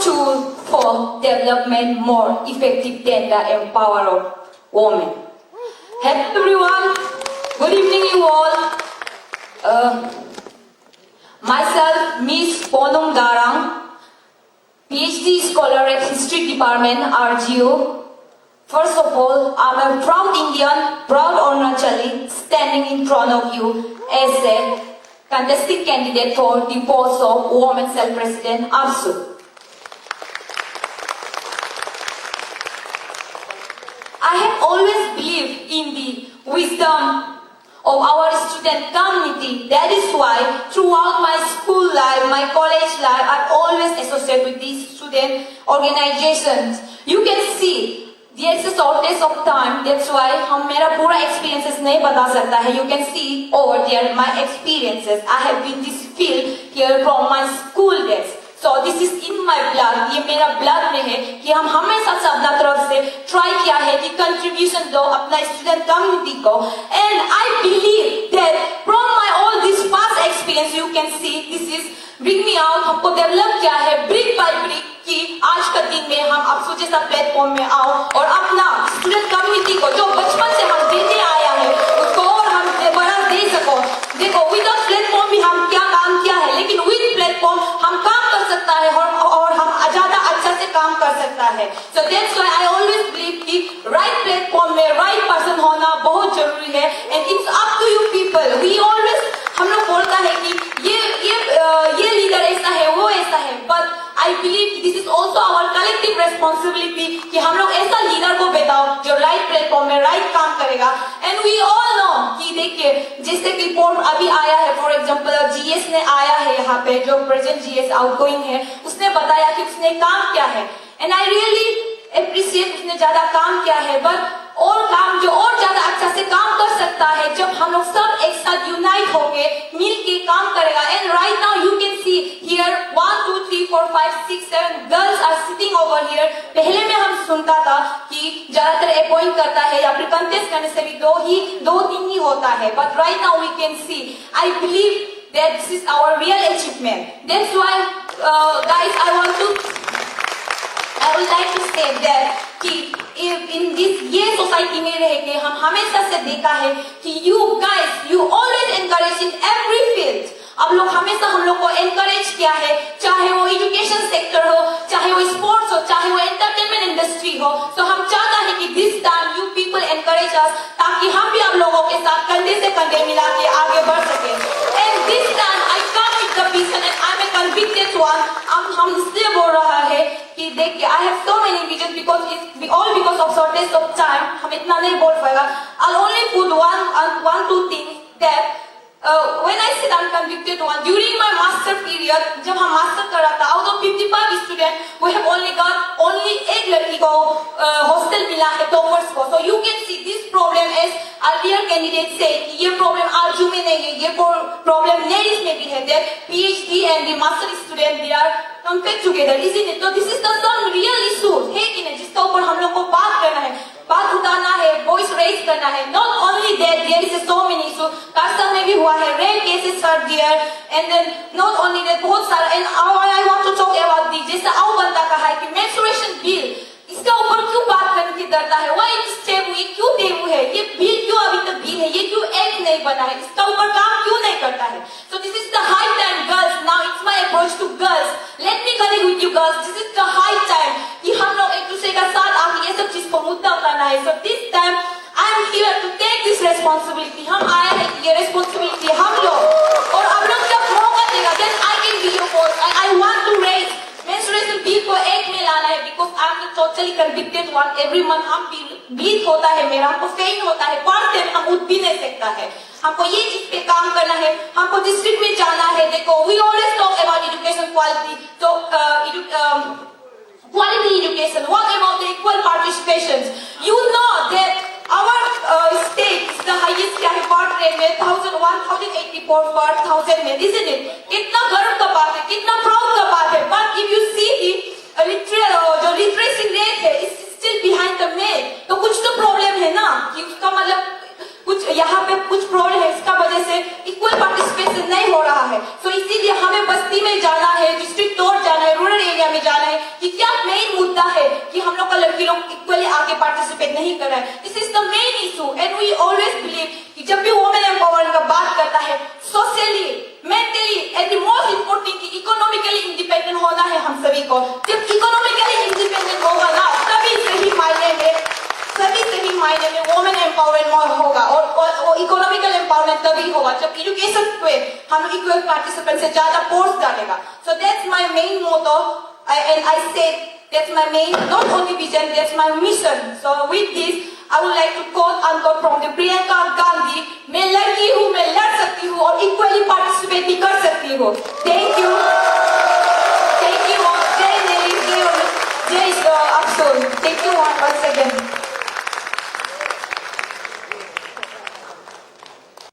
tool for development more effective than the empower of women. Hello everyone, good evening you all. Myself, Miss Ponong Darang, PhD scholar at History Department, RGO. First of all, I'm a proud Indian, proud Arunachali, standing in front of you as a contesting candidate for the post of Women Self-President APSU. I have always believed in the wisdom of our student community. That is why throughout my school life, my college life, I always associate with these student organizations. You can see there is a shortage of time. That's why हम मेरा पूरा experiences नहीं बता सकता है. You can see over there my experiences. I have been this field here from my school days. So this is in my blood. ये मेरा blood में है कि हम हमेशा से अपना तरफ से try किया है कि contribution दो अपना student community को. And I believe that from my all this past experience, you can see this is bring me out. हमको develop किया है brick by brick कि आज का दिन में हम APSU जैसा प्लेटफॉर्म में आओ और अपना स्टूडेंट कम्युनिटी को जो बचपन से हम देते आया है उसको और हम बड़ा दे सको. देखो विदाउट प्लेटफॉर्म भी हम क्या काम किया है, लेकिन विद प्लेटफॉर्म हम काम कर सकता है और हम ज्यादा अच्छा से काम कर सकता है. So that's why I always believe कि राइट प्लेटफॉर्म में राइट पर्सन होना बहुत जरूरी है. And it's up to you people. We always हम लोग बोलता है कि ये लीडर ऐसा है वो ऐसा है, but I believe this is also our collective responsibility कि हम लोग ऐसा लीडर को बताओ जो राइट प्लेटफॉर्म में राइट काम करेगा. एंड वी ऑल नो कि देखिए जैसे कि रिपोर्ट अभी आया है, फॉर एग्जांपल जीएस ने आया है यहाँ पे, जो प्रेजेंट जीएस आउटगोइंग है, उसने बताया कि उसने काम क्या है. एंड आई रियली अप्रिशिएट उसने ज्यादा काम किया है, बट और काम जो और ज्यादा अच्छा से काम कर सकता है जब हम लोग सब एक साथ यूनाइट होके मिल के काम करेगा. And right now you can see here 1 2 3 4 5 6 7 girls are sitting over here. पहले में हम सुनता था कि ज्यादातर अपॉइंट करता है या फिर कंटेस्ट करने से भी दो तीन ही होता है, but right now we can see. I believe that this is our real achievement. That's why guys I would like to say that कि in this ये सोसाइटी में रह के हम हमेशा से देखा है कि you guys you always encourage in every field. अब लोग हमेशा हम लोग को encourage किया है, चाहे वो एजुकेशन सेक्टर हो, चाहे वो स्पोर्ट्स हो, चाहे वो एंटरटेनमेंट इंडस्ट्री हो. तो हम चाहता है कि this time you people encourage us ताकि हम भी आप लोगों के साथ कंधे से कंधे मिला के आगे बढ़ सके. And this time I come with the vision and I'm a convicted one. हम इसलिए बोल रहा है कि देखिए I have so many visions because of shortage of time. हम इतना नहीं बोल पाएगा. I'll only put one two things that when I said I'm convicted one, during my master period, जब हम मास्टर कर रहा था, out of 55 students, we have only एक लड़की को हॉस्टल मिला है टॉपर्स को. So you can see this problem as earlier candidate said कि ये problem आरजू में नहीं है, ये problem नेरिस में भी है. That PhD and the master student they are compare together, isn't it? So this is the some real issues है कि नहीं, जिसके ऊपर हम लोग को बात करना है, बात उठाना है, वॉइस रेज करना है. Not only that, there is so many issues. कास्टर में भी हुआ है, rape cases are there, and then not only that बहुत सारा. And I want to talk about the जैसे आओ बनता कहा है कि मेंस्ट्रुएशन बिल, इसका ऊपर क्यों बात करने की डरता है? व्हाई इट्स टेबू, ये क्यों टेबू है? ये बिल क्यों अभी तक बिल है? ये क्यों एक्ट नहीं बना है? इसका ऊपर काम क्यों नहीं करता है? So this is the high time girls. Now it's my approach to girls. Let me connect with you girls. This is the high time कि हम लोग एक दूसरे का साथ आके ये सब चीज को मुद्दा उठाना है. So this time I am here to take this responsibility. हम आए हैं कि ये रेस्पॉन्सिबिलिटी हम लोग, और अब लोग जब मौका देगा then I can be your force. I want to raise menstruation bill को एक में लाना है because I am totally convicted one. Every month हम बीत होता है मेरा, हमको फेन होता है, पढ़ते हैं, हम उठ भी नहीं सकता है. हमको ये चीज पे काम करना है, हमको डिस्ट्रिक्ट में जाना है. देखो we always talk about education quality. तो quality education, what about the equal participation? You know that our state is the highest birth rate में 1184 per 1000 में, isn't it? कितना गर्व का बात है, कितना प्राउड का बात है. But if you see जो literacy rate है, it's still behind the male. तो कुछ तो प्रॉब्लम है ना, कि उसका मतलब कुछ यहाँ पे कुछ प्रॉब्लम है, इसका वजह से इक्वल पार्टिसिपेशन नहीं हो रहा है. तो इसीलिए हमें बस्ती में जाना है, डिस्ट्रिक्ट तौर जाना है, रूरल एरिया में जाना है कि मुद्दा है कि हम लोग का लड़की लोग इक्वली आके पार्टिसिपेट नहीं कर रहा है. This is the main issue and we always believe कि जब भी वुमेन एम्पावरमेंट का बात करता है, socially, mentally and the most important कि इकोनॉमिकली इंडिपेंडेंट होना है हम सभी को. जब इकोनॉमिकली इंडिपेंडेंट होगा ना, तभी सही मायने में वुमेन एम्पावरमेंट होगा और इकोनॉमिकल एम्पावरमेंट तभी होगा जब एजुकेशन पे हम इक्वल पार्टिसिपेंट से ज्यादा फोर्स डालेगा. So that's my main motto and I say that's my main, not only vision, that's my mission. So with this, I would like to quote unquote from the Priyanka Gandhi, मैं लड़की हूँ, मैं लड़ सकती हूँ और equally participate भी कर सकती हूँ. Thank you. Thank you. जय नेली, जय अफसोस. Thank you once again.